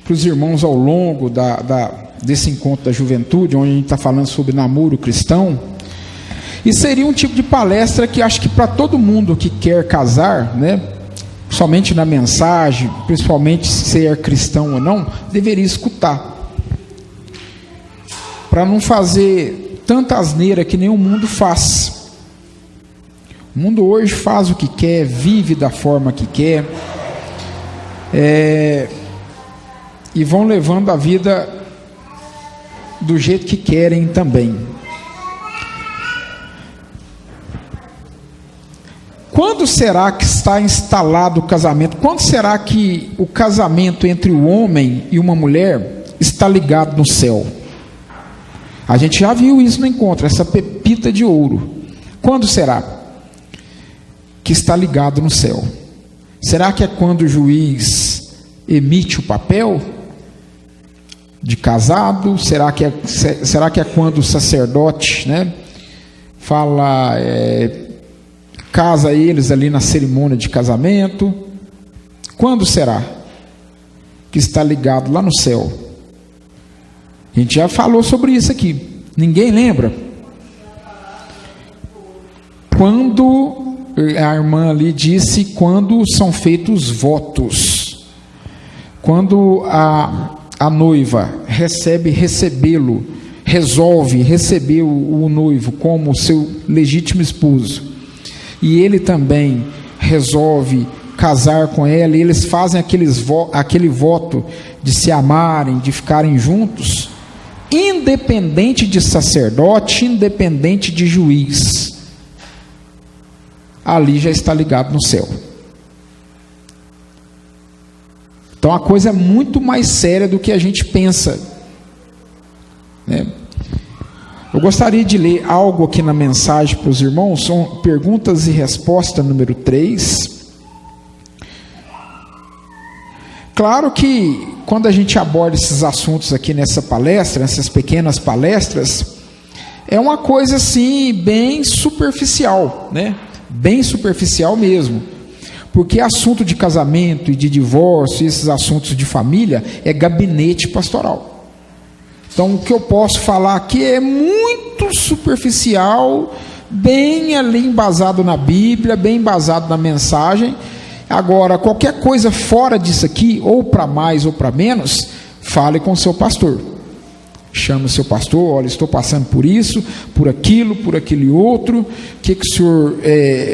para os irmãos ao longo desse encontro da juventude, onde a gente está falando sobre namoro cristão. E seria um tipo de palestra que acho que para todo mundo que quer casar, né, somente na mensagem, principalmente se é cristão ou não, deveria escutar, para não fazer tanta asneira que nem o mundo faz. O mundo hoje faz o que quer, vive da forma que quer, e vão levando a vida do jeito que querem também. Quando será que está instalado o casamento? Quando será que o casamento entre o homem e uma mulher está ligado no céu? A gente já viu isso no encontro, essa pepita de ouro. Quando será que está ligado no céu? Será que é quando o juiz emite o papel de casado? Será que é quando o sacerdote, né, fala, casa eles ali na cerimônia de casamento? Quando será que está ligado lá no céu? A gente já falou sobre isso aqui. Ninguém lembra? Quando a irmã ali disse, quando são feitos votos, quando a noiva resolve receber o noivo como seu legítimo esposo, e ele também resolve casar com ela, e eles fazem aquele voto de se amarem, de ficarem juntos, independente de sacerdote, independente de juiz, ali já está ligado no céu. Então a coisa é muito mais séria do que a gente pensa, né? Eu gostaria de ler algo aqui na mensagem para os irmãos, são perguntas e respostas número 3. Claro que quando a gente aborda esses assuntos aqui nessa palestra, nessas pequenas palestras, é uma coisa assim bem superficial, né? Bem superficial mesmo, porque assunto de casamento e de divórcio, esses assuntos de família, é gabinete pastoral. Então o que eu posso falar aqui é muito superficial, bem ali embasado na Bíblia, bem embasado na mensagem. Agora, qualquer coisa fora disso aqui, ou para mais ou para menos, fale com o seu pastor. Chame o seu pastor, olha, estou passando por isso, por aquele outro, o que o senhor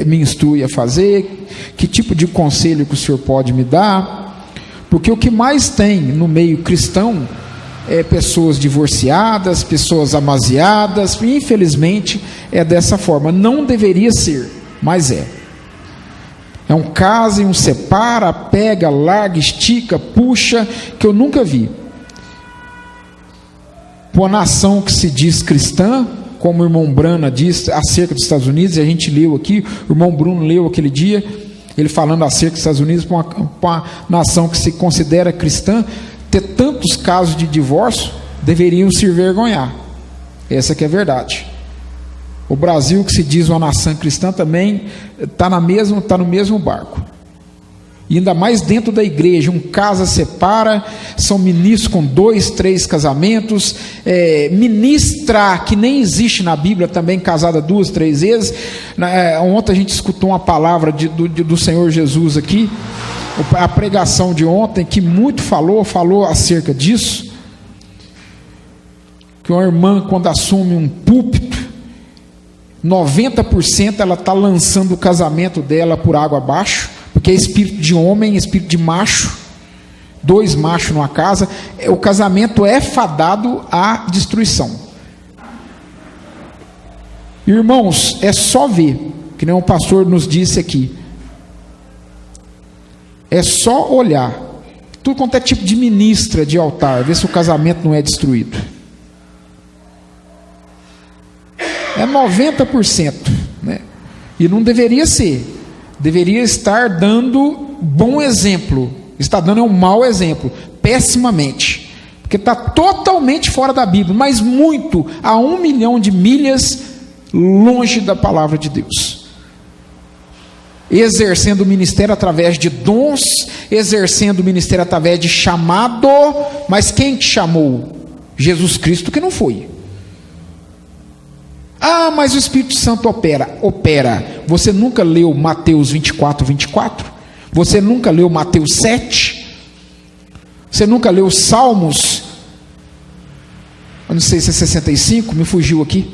me instrui a fazer, que tipo de conselho que o senhor pode me dar, porque o que mais tem no meio cristão é pessoas divorciadas, pessoas amaziadas, infelizmente é dessa forma, não deveria ser, mas é um casa e um separa, pega, larga, estica, puxa, que eu nunca vi. Uma nação que se diz cristã, como o irmão Brana diz acerca dos Estados Unidos, e a gente leu aqui, o irmão Bruno leu aquele dia, ele falando acerca dos Estados Unidos, para uma nação que se considera cristã, ter tantos casos de divórcio, deveriam se envergonhar. Essa que é a verdade. O Brasil, que se diz uma nação cristã, também está no mesmo barco. E ainda mais dentro da igreja, um casa separa, são ministros com 2, 3 casamentos, ministra que nem existe na Bíblia, também casada 2, 3 vezes. Ontem a gente escutou uma palavra do Senhor Jesus aqui, a pregação de ontem, que muito falou acerca disso, que uma irmã, quando assume um púlpito, 90% ela está lançando o casamento dela por água abaixo, porque é espírito de homem, espírito de macho, 2 machos numa casa, o casamento é fadado à destruição. Irmãos, é só ver, que nem o pastor nos disse aqui, é só olhar, tudo quanto é tipo de ministra de altar, ver se o casamento não é destruído. É 90%, né? E não deveria ser. Deveria estar dando bom exemplo. Está dando um mau exemplo, pessimamente, porque está totalmente fora da Bíblia, mas muito, a 1 milhão de milhas longe da palavra de Deus. exercendo o ministério através de dons, exercendo o ministério através de chamado, mas quem te chamou? Jesus Cristo que não foi. Ah, mas o Espírito Santo opera. Você nunca leu Mateus 24, 24? Você nunca leu Mateus 7? Você nunca leu Salmos? Eu não sei se é 65, me fugiu aqui.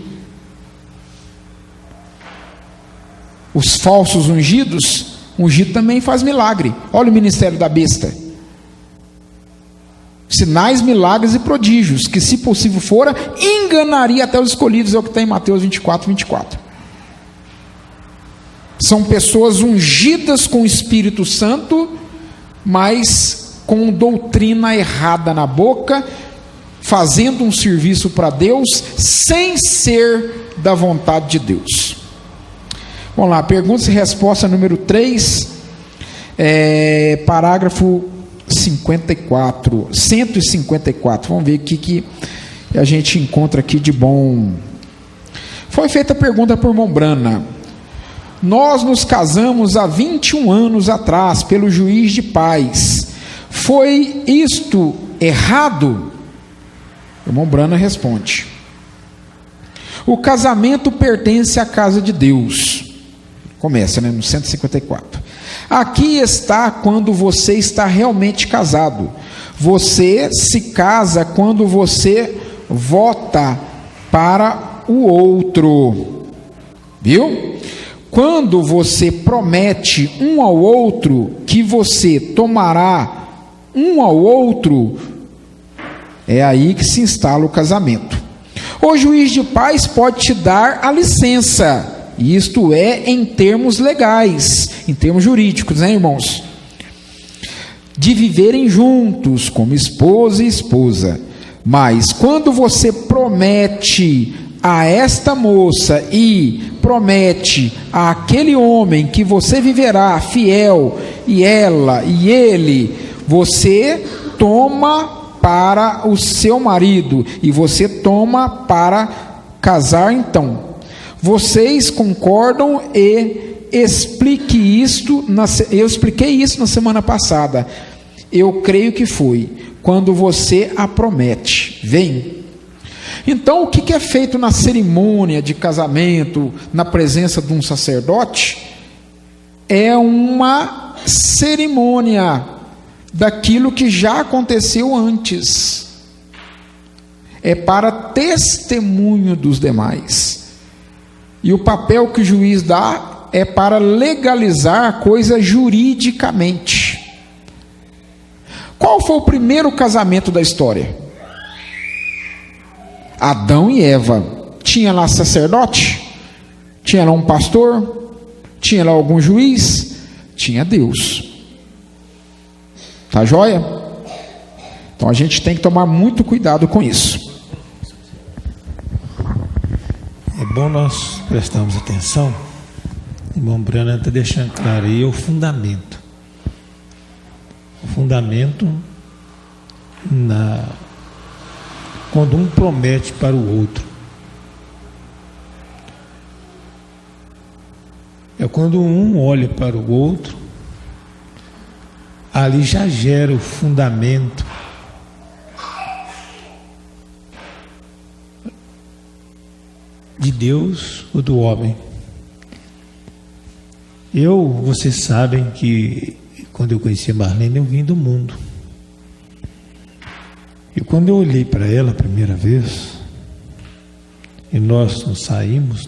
Os falsos ungidos, ungido também faz milagre. Olha o ministério da besta. Sinais, milagres e prodígios, que se possível fora, enganaria até os escolhidos, é o que está em Mateus 24, 24. São pessoas ungidas com o Espírito Santo, mas com doutrina errada na boca, fazendo um serviço para Deus, sem ser da vontade de Deus. Vamos lá, perguntas e resposta número 3, parágrafo 154. Vamos ver o que a gente encontra aqui de bom. Foi feita a pergunta por Mombrana. Nós nos casamos há 21 anos atrás pelo juiz de paz. Foi isto errado? O Mombrana responde: o casamento pertence à casa de Deus. Começa, no 154. Aqui está quando você está realmente casado. Você se casa quando você vota para o outro. Viu? Quando você promete um ao outro que você tomará um ao outro, é aí que se instala o casamento. O juiz de paz pode te dar a licença. Isto é em termos legais, em termos jurídicos, né, irmãos? De viverem juntos como esposa e esposa. Mas quando você promete a esta moça e promete àquele homem que você viverá fiel, e ela e ele, você toma para o seu marido e você toma para casar então. Vocês concordam? E explique isto. Eu expliquei isso na semana passada. Eu creio que foi quando você a promete. Vem. Então, o que é feito na cerimônia de casamento, na presença de um sacerdote? É uma cerimônia daquilo que já aconteceu antes. É para testemunho dos demais. E o papel que o juiz dá é para legalizar a coisa juridicamente. Qual foi o primeiro casamento da história? Adão e Eva. Tinha lá sacerdote? Tinha lá um pastor? Tinha lá algum juiz? Tinha Deus. Tá joia? Então a gente tem que tomar muito cuidado com isso. É bom nós prestarmos atenção. O irmão Brana está deixando claro aí o fundamento. O fundamento quando um promete para o outro. É quando um olha para o outro, ali já gera o fundamento de Deus ou do homem. Vocês sabem que quando eu conheci a Marlene, eu vim do mundo. E quando eu olhei para ela a primeira vez, e nós saímos,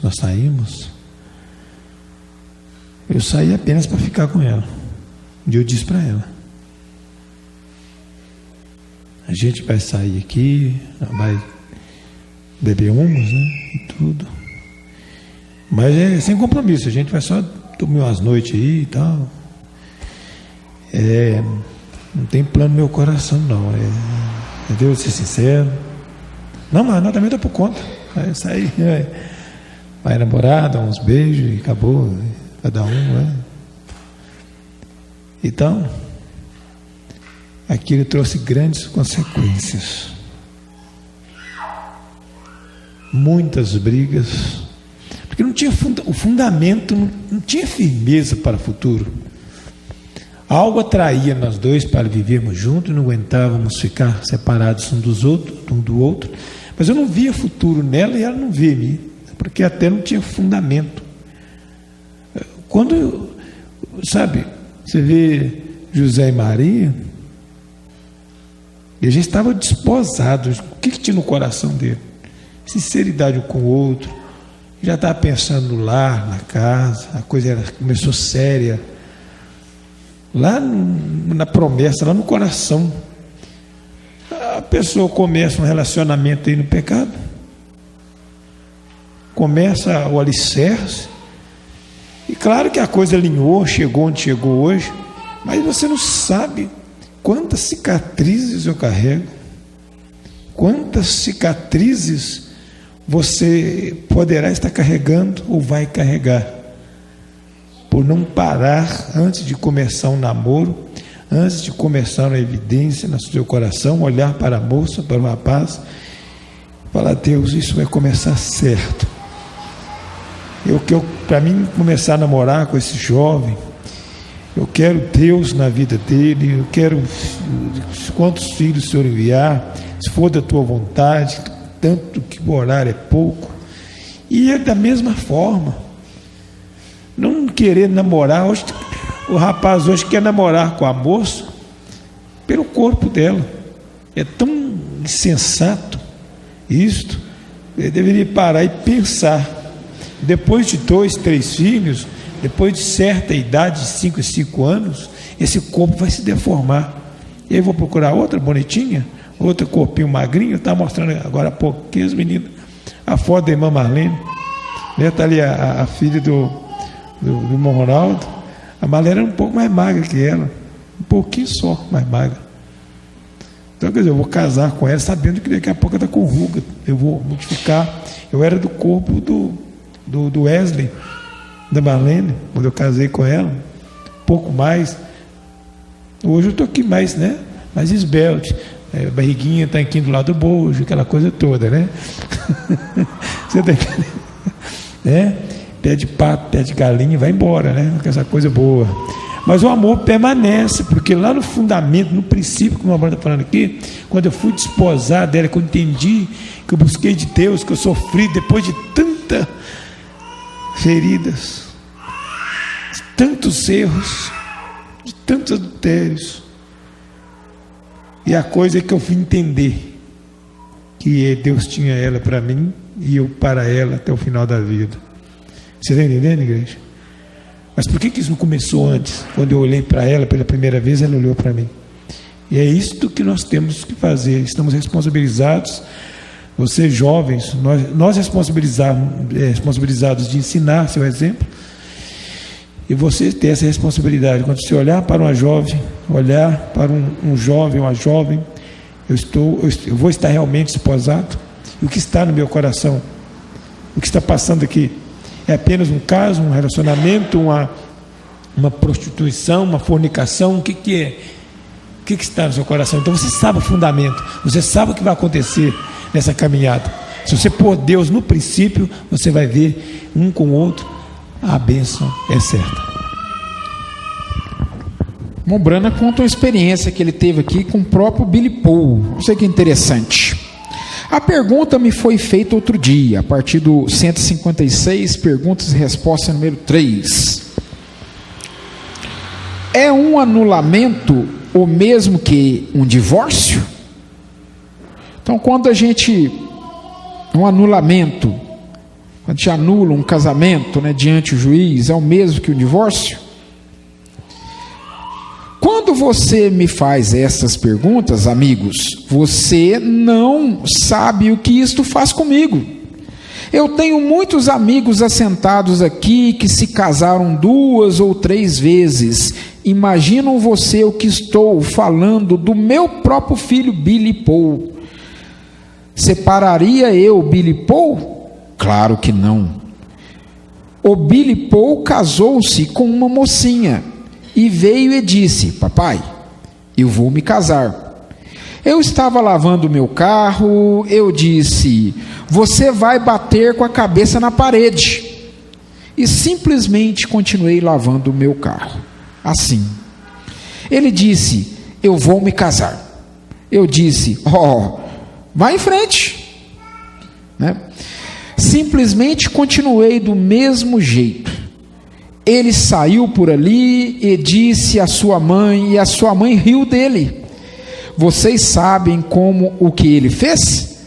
eu saí apenas para ficar com ela. E eu disse para ela: a gente vai sair aqui, vai beber umas, né, e tudo, mas é sem compromisso, a gente vai só dormir umas noites aí e tal. Não tem plano no meu coração não, entendeu? Ser sincero, não, mas nada também dá por conta, vai sair, vai namorar, dar uns beijos e acabou, cada um, Então, aquilo trouxe grandes consequências, muitas brigas, Porque não tinha o fundamento, não tinha firmeza para o futuro. Algo atraía nós dois para vivermos juntos, não aguentávamos ficar separados um do outro, mas eu não via futuro nela e ela não via em mim, porque até não tinha fundamento. Quando, sabe, você vê José e Maria, ele já estava desposado. O que tinha no coração dele? Sinceridade um com o outro, já estava pensando no lar, na casa, a coisa começou séria, lá na promessa, lá no coração. A pessoa começa um relacionamento aí no pecado, começa o alicerce, e claro que a coisa alinhou, chegou onde chegou hoje, mas você não sabe quantas cicatrizes eu carrego, quantas cicatrizes você poderá estar carregando ou vai carregar, por não parar antes de começar um namoro, antes de começar uma evidência no seu coração, olhar para a moça, para o rapaz, falar: Deus, isso vai começar certo. Para mim começar a namorar com esse jovem, eu quero Deus na vida dele, eu quero quantos filhos o Senhor enviar, se for da tua vontade, tanto que o horário é pouco. E é da mesma forma, não querer namorar. Hoje, o rapaz hoje quer namorar com a moça pelo corpo dela, é tão insensato isto. Ele deveria parar e pensar. Depois de 2, 3 filhos, depois de certa idade, de 5 e 5 anos, esse corpo vai se deformar. E aí eu vou procurar outra bonitinha, outro corpinho magrinho. Está mostrando agora há pouco que as meninas, a foto da irmã Marlene, né? Está ali a filha do irmão Ronaldo. A Marlene era um pouco mais magra que ela, um pouquinho só mais magra. Então, quer dizer, eu vou casar com ela sabendo que daqui a pouco ela está com ruga, eu vou modificar. Eu era do corpo do Wesley, da Marlene, quando eu casei com ela, um pouco mais. Hoje eu estou aqui mais, né? Mais esbelte, barriguinha está aqui do lado do bojo, aquela coisa toda, né? Você está entendendo? Né? Pé de pato, pé de galinha, vai embora, né? Com essa coisa boa. Mas o amor permanece, porque lá no fundamento, no princípio, como a Bárbara está falando aqui, quando eu fui desposar dela, quando eu entendi que eu busquei de Deus, que eu sofri depois de tantas feridas, de tantos erros, de tantos adultérios, e a coisa é que eu fui entender que Deus tinha ela para mim e eu para ela até o final da vida. Você está entendendo, igreja? Mas por que isso não começou antes? Quando eu olhei para ela pela primeira vez, ela olhou para mim. E é isto que nós temos que fazer. Estamos responsabilizados, vocês jovens, nós responsabilizados de ensinar seu exemplo, e você ter essa responsabilidade. Quando você olhar para uma jovem, olhar para um jovem, uma jovem, eu vou estar realmente esposado? E o que está no meu coração? O que está passando aqui? É apenas um caso, um relacionamento, uma prostituição, uma fornicação? O que é? O que está no seu coração? Então você sabe o fundamento, você sabe o que vai acontecer nessa caminhada. Se você pôr Deus no princípio, você vai ver um com o outro, a bênção é certa. Mombrana conta uma experiência que ele teve aqui com o próprio Billy Paul. Não sei que interessante. A pergunta me foi feita outro dia, a partir do 156, perguntas e resposta número 3. É um anulamento o mesmo que um divórcio? Então, quando a gente, um anulamento, quando a gente anula um casamento, né, diante do juiz, é o mesmo que o divórcio? Quando você me faz essas perguntas, amigos, você não sabe o que isto faz comigo. Eu tenho muitos amigos assentados aqui que se casaram 2 ou 3 vezes. Imaginam você o que estou falando do meu próprio filho Billy Paul. Separaria eu Billy Paul? Claro que não. O Billy Paul casou-se com uma mocinha e veio e disse: papai, eu vou me casar. Eu estava lavando o meu carro, eu disse: você vai bater com a cabeça na parede. e simplesmente continuei lavando o meu carro. Assim. Ele disse: eu vou me casar. Eu disse: vai em frente. Né? Simplesmente continuei do mesmo jeito. Ele saiu por ali e disse à sua mãe, e a sua mãe riu dele. Vocês sabem como o que ele fez?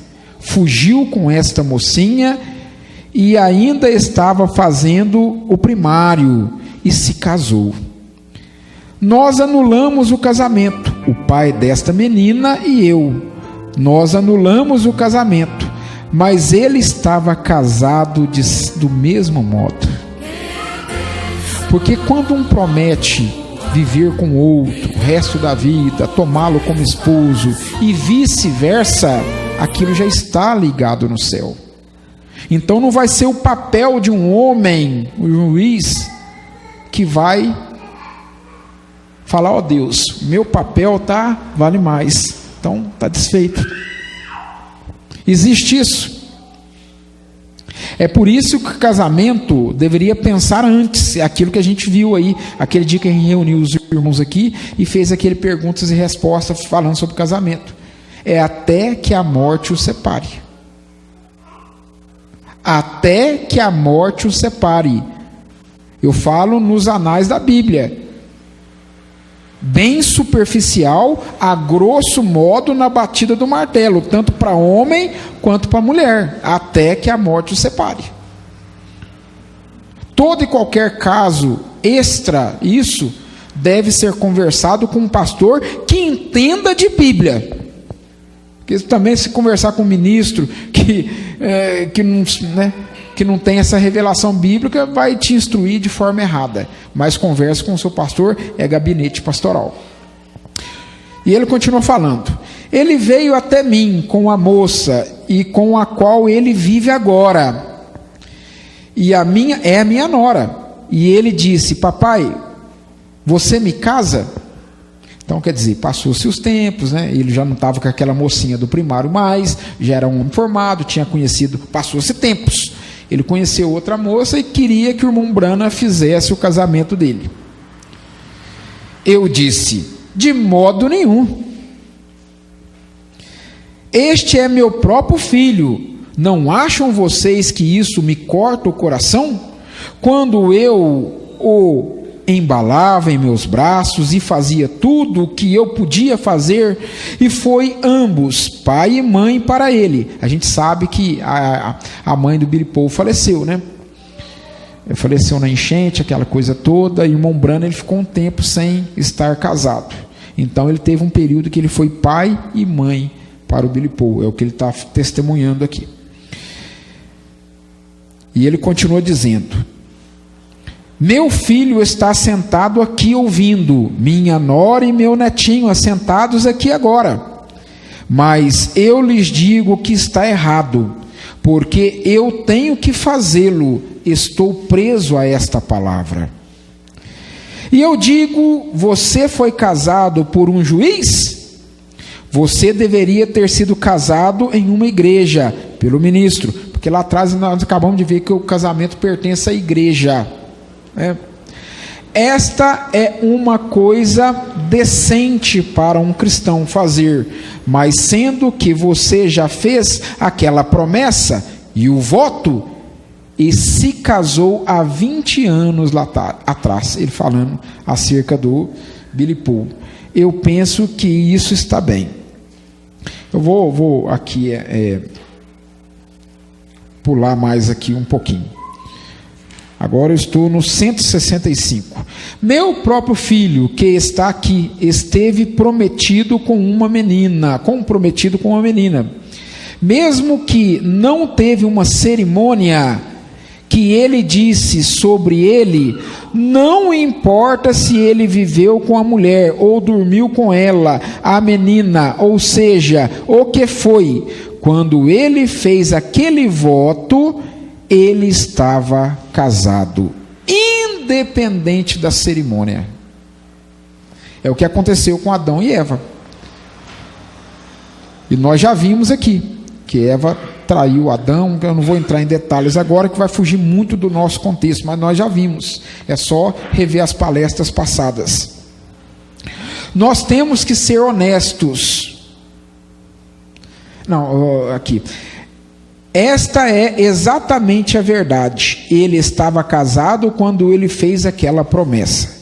Fugiu com esta mocinha e ainda estava fazendo o primário e se casou. Nós anulamos o casamento, o pai desta menina e eu. Nós anulamos o casamento, mas ele estava casado do mesmo modo. Porque quando um promete viver com outro o resto da vida, tomá-lo como esposo e vice-versa, aquilo já está ligado no céu. Então não vai ser o papel de um homem, o juiz, que vai falar: ó Deus, meu papel vale mais, então está desfeito. Existe isso. É por isso que o casamento deveria pensar antes, aquilo que a gente viu aí, aquele dia que a gente reuniu os irmãos aqui e fez aquele perguntas e respostas falando sobre casamento. É até que a morte o separe. Até que a morte o separe. Eu falo nos anais da Bíblia. Bem superficial, a grosso modo, na batida do martelo, tanto para homem quanto para mulher, até que a morte os separe. Todo e qualquer caso extra isso deve ser conversado com um pastor que entenda de Bíblia. Porque também, se conversar com um ministro que não tem essa revelação bíblica, vai te instruir de forma errada. Mas converse com o seu pastor, é gabinete pastoral. E ele continua falando: ele veio até mim com a moça e com a qual ele vive agora, e a minha nora. E ele disse: papai, você me casa? Então, quer dizer, passou-se os tempos, né? Ele já não estava com aquela mocinha do primário mais, já era um homem formado, tinha conhecido, passou-se tempos. Ele conheceu outra moça e queria que o irmão Brana fizesse o casamento dele. Eu disse: de modo nenhum. Este é meu próprio filho. Não acham vocês que isso me corta o coração? Quando eu o embalava em meus braços e fazia tudo o que eu podia fazer, e foi ambos, pai e mãe, para ele. A gente sabe que a mãe do Billy Paul faleceu, né? Faleceu na enchente, aquela coisa toda, e o irmão Brana, ele ficou um tempo sem estar casado. Então ele teve um período que ele foi pai e mãe para o Billy Paul, é o que ele está testemunhando aqui. E ele continua dizendo: meu filho está sentado aqui ouvindo, minha nora e meu netinho assentados aqui agora. Mas eu lhes digo que está errado, porque eu tenho que fazê-lo, estou preso a esta palavra. E eu digo: você foi casado por um juiz? Você deveria ter sido casado em uma igreja, pelo ministro, porque lá atrás nós acabamos de ver que o casamento pertence à igreja. Esta é uma coisa decente para um cristão fazer, mas sendo que você já fez aquela promessa e o voto, e se casou há 20 anos lá atrás, ele falando acerca do Billy Paul, eu penso que isso está bem. Eu vou aqui pular mais aqui um pouquinho. Agora eu estou no 165. Meu próprio filho, que está aqui, esteve comprometido com uma menina. Mesmo que não teve uma cerimônia, que ele disse sobre ele, não importa se ele viveu com a mulher ou dormiu com ela, a menina, ou seja, o que foi, quando ele fez aquele voto, ele estava casado, independente da cerimônia. É o que aconteceu com Adão e Eva. E nós já vimos aqui que Eva traiu Adão. Eu não vou entrar em detalhes agora, que vai fugir muito do nosso contexto, mas nós já vimos. É só rever as palestras passadas. Nós temos que ser honestos. Não, aqui. Esta é exatamente a verdade. Ele estava casado quando ele fez aquela promessa.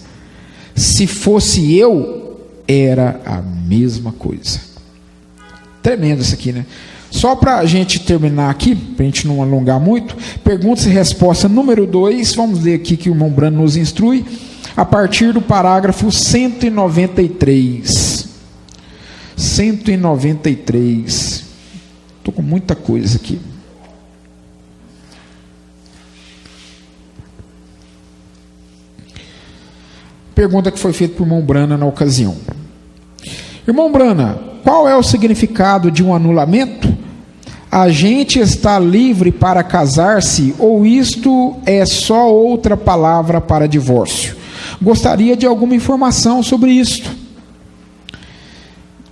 Se fosse eu, era a mesma coisa. Tremendo isso aqui, né? Só para a gente terminar aqui, para a gente não alongar muito, perguntas e resposta número 2, vamos ler aqui que o irmão Brano nos instrui, a partir do parágrafo 193. 193. Estou com muita coisa aqui. Pergunta que foi feita para o irmão Brana na ocasião. Irmão Brana, qual é o significado de um anulamento? A gente está livre para casar-se ou isto é só outra palavra para divórcio? Gostaria de alguma informação sobre isto.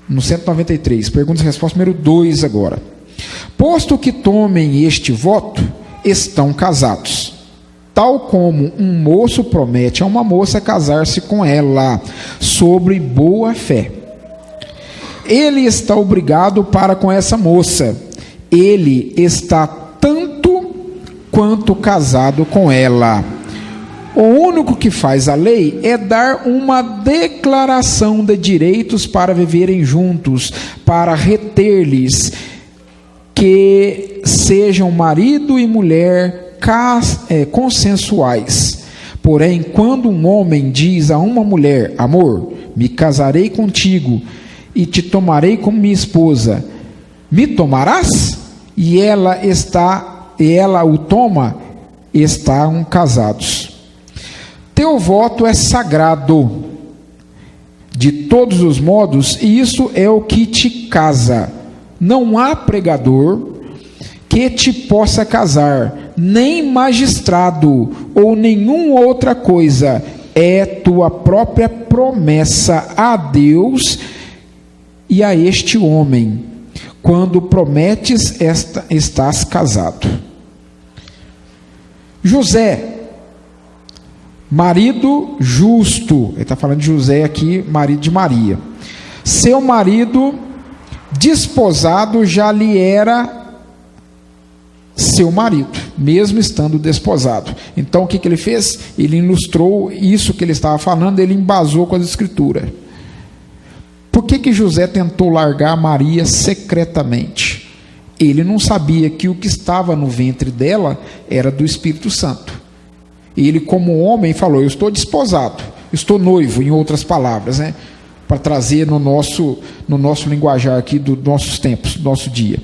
No 193, perguntas e resposta número 2 agora. Posto que tomem este voto, estão casados. Tal como um moço promete a uma moça casar-se com ela, sobre boa fé. Ele está obrigado para com essa moça. Ele está tanto quanto casado com ela. O único que faz a lei é dar uma declaração de direitos para viverem juntos, para reter-lhes que sejam marido e mulher consensuais. Porém, quando um homem diz a uma mulher: amor, me casarei contigo e te tomarei como minha esposa, me tomarás? E ela o toma, estão casados. Teu voto é sagrado de todos os modos, e isso é o que te casa. Não há pregador que te possa casar, nem magistrado ou nenhuma outra coisa. É tua própria promessa a Deus e a este homem. Quando prometes, estás casado. José, marido justo, ele está falando de José aqui, marido de Maria. Seu marido desposado já lhe era seu marido, mesmo estando desposado. Então o que ele fez? Ele ilustrou isso que ele estava falando, ele embasou com as escrituras. Por que José tentou largar Maria secretamente? Ele não sabia que o que estava no ventre dela era do Espírito Santo. Ele, como homem, falou: eu estou desposado, estou noivo, em outras palavras, né? Para trazer no nosso linguajar aqui dos nossos tempos, do nosso dia,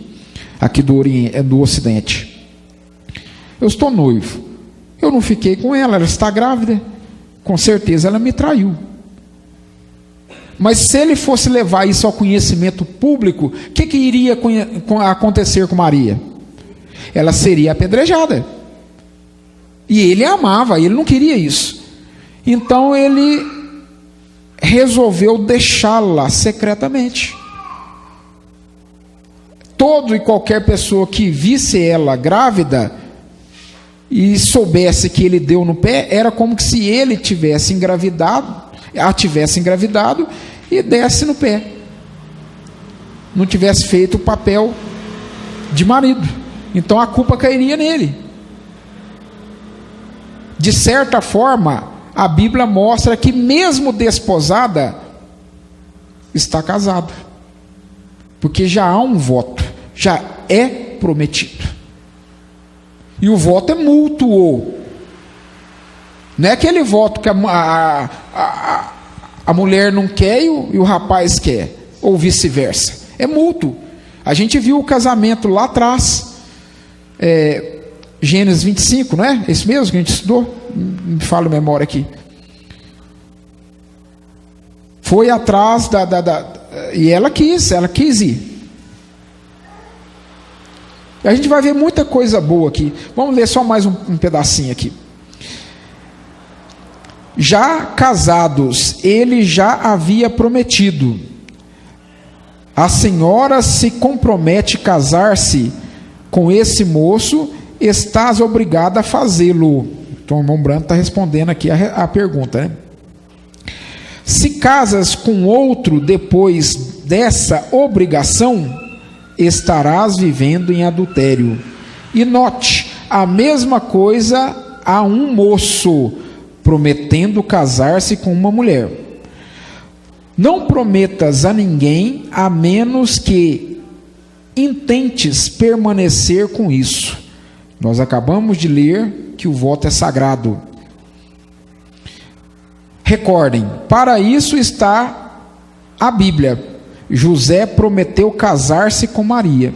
aqui do Ocidente. Eu estou noivo, eu não fiquei com ela, ela está grávida, com certeza ela me traiu. Mas se ele fosse levar isso ao conhecimento público, o que iria acontecer com Maria? Ela seria apedrejada. E ele a amava, ele não queria isso. Então ele resolveu deixá-la secretamente. Todo e qualquer pessoa que visse ela grávida e soubesse que ele deu no pé, era como se ele tivesse engravidado, a tivesse engravidado e desse no pé, não tivesse feito o papel de marido. Então a culpa cairia nele. De certa forma, a Bíblia mostra que mesmo desposada, está casado, porque já há um voto, já é prometido, e o voto é mútuo. Não é aquele voto que a mulher não quer e o rapaz quer, ou vice-versa. É mútuo. A gente viu o casamento lá atrás, Gênesis 25, não é? Esse mesmo que a gente estudou? Me fala a memória aqui. Foi atrás e ela quis ir. A gente vai ver muita coisa boa aqui. Vamos ler só mais um pedacinho aqui. Já casados, ele já havia prometido: a senhora se compromete a casar-se com esse moço, estás obrigado a fazê-lo. Então o irmão Brando está respondendo aqui a pergunta, né? Se casas com outro depois dessa obrigação, estarás vivendo em adultério. E note, a mesma coisa a um moço prometendo casar-se com uma mulher. Não prometas a ninguém, a menos que intentes permanecer com isso. Nós acabamos de ler que o voto é sagrado. Recordem, para isso está a Bíblia. José prometeu casar-se com Maria.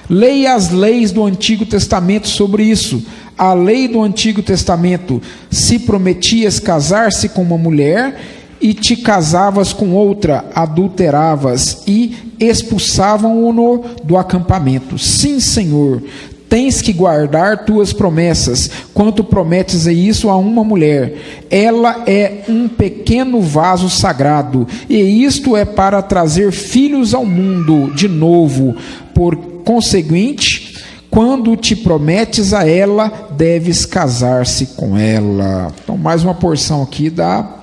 Leia as leis do Antigo Testamento sobre isso. A lei do Antigo Testamento: se prometias casar-se com uma mulher e te casavas com outra, adulteravas e expulsavam-no do acampamento. Sim, Senhor, tens que guardar tuas promessas, quanto prometes isso a uma mulher. Ela é um pequeno vaso sagrado, e isto é para trazer filhos ao mundo de novo. Por conseguinte, quando te prometes a ela, deves casar-se com ela. Então, mais uma porção aqui da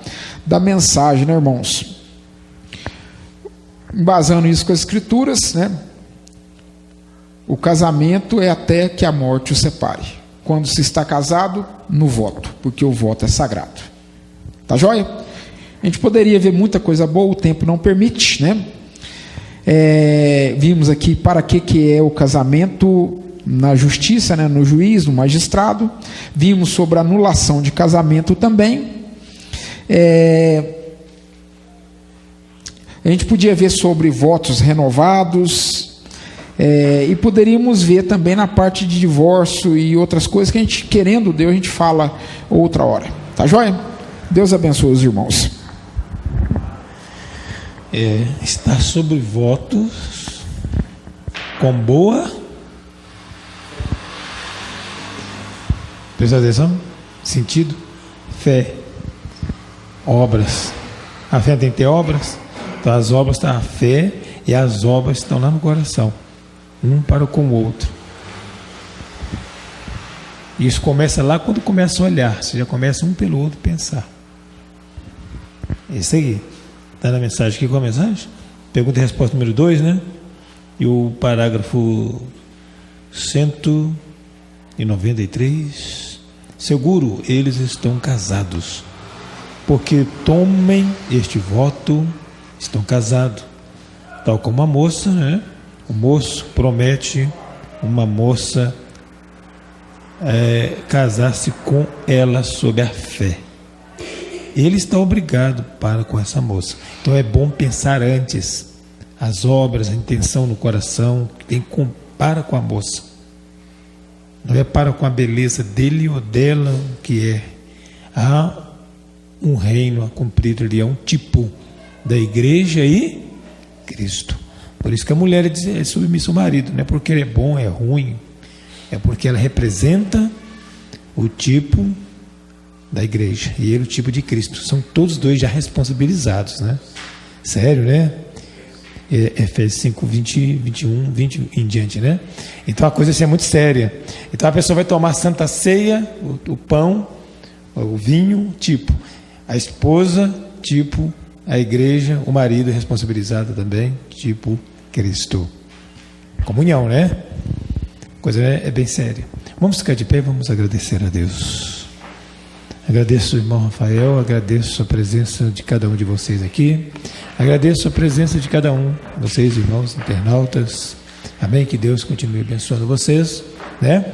mensagem, né, irmãos? Embasando isso com as Escrituras, né? O casamento é até que a morte o separe. Quando se está casado, no voto, porque o voto é sagrado. Tá joia? A gente poderia ver muita coisa boa, o tempo não permite, né? Vimos aqui para que é o casamento na justiça, né? No juiz, no magistrado. Vimos sobre a anulação de casamento também. A gente podia ver sobre votos renovados. E poderíamos ver também na parte de divórcio e outras coisas que a gente, querendo Deus, a gente fala outra hora. Tá joia? Deus abençoe os irmãos. Está sobre votos com boa, presta atenção, sentido, fé, obras. A fé tem que ter obras, então as obras estão a fé e as obras estão lá no coração, um para com o outro. Isso começa lá quando começa a olhar, você já começa um pelo outro pensar. Isso aí. Está na mensagem aqui, qual a mensagem? Pergunta e resposta número 2, né? E o parágrafo 193. Seguro, eles estão casados, porque tomem este voto, estão casados. Tal como a moça, né? O moço promete uma moça casar-se com ela sob a fé. Ele está obrigado para com essa moça. Então é bom pensar antes as obras, a intenção no coração. Tem que compara com a moça. Não é para com a beleza dele ou dela, que é. Há um reino a cumprir ali, é um tipo da igreja e Cristo. Por isso que a mulher é submissa ao marido. Não é porque ele é bom, é ruim. É porque ela representa o tipo da igreja e ele o tipo de Cristo. São todos dois já responsabilizados, né? Sério, né? Efésios 5, 20, 21, 20 em diante, né? Então a coisa assim é muito séria. Então a pessoa vai tomar a Santa Ceia, o pão, o vinho, tipo. A esposa, tipo. A igreja, o marido responsabilizado também, tipo Cristo. Comunhão, né? A coisa é bem séria. Vamos ficar de pé, vamos agradecer a Deus. Agradeço o irmão Rafael, agradeço a presença de cada um de vocês aqui, agradeço a presença de cada um, vocês irmãos internautas, amém, que Deus continue abençoando vocês, né?